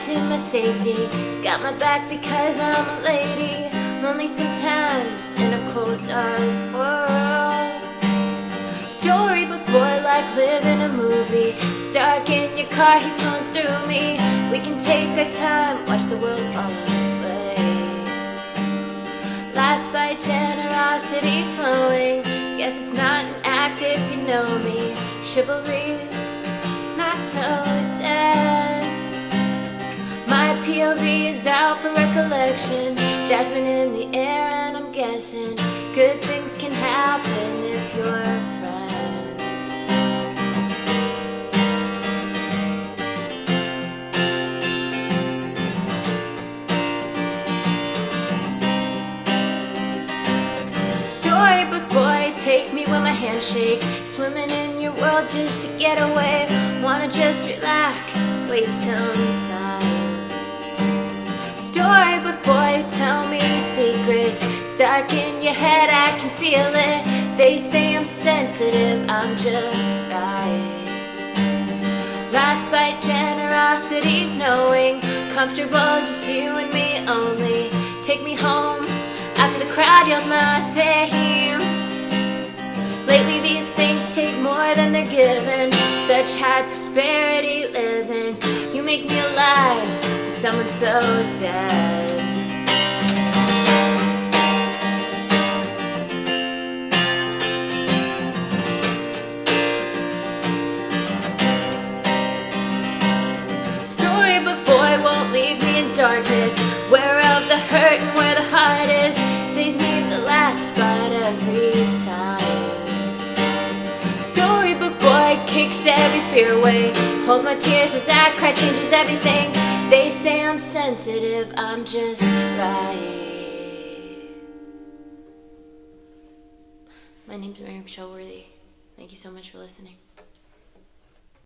captain, my safety. He's got my back because I'm a lady. Lonely sometimes in a cold, dark world. Storybook boy, like living a movie. It's dark in your car, he's rolling through me. We can take our time, watch the world fall away. Last by generosity flowing. Guess it's not an act if you know me. Chivalry's not so dead. My POV is out for recollection. Jasmine in the air and I'm guessing good things can happen if you're friends. Storybook boy, take me with my handshake. Swimming in your world just to get away. Wanna just relax, wait some time. Storybook boy, tell me your secrets. It's dark in your head, I can feel it. They say I'm sensitive, I'm just right. Last by generosity knowing. Comfortable, just you and me only. Take me home after the crowd yells my name. Lately these things take more than they're given. Such high prosperity living. You make me alive for someone so dead. Storybook boy won't leave me in darkness. Where of the hurt and where the heart is. Saves me the last spot every time. Storybook boy kicks every fear away. Holds my tears as I cry, changes everything. They say I'm sensitive, I'm just right. My name's Miriam Showworthy. Thank you so much for listening.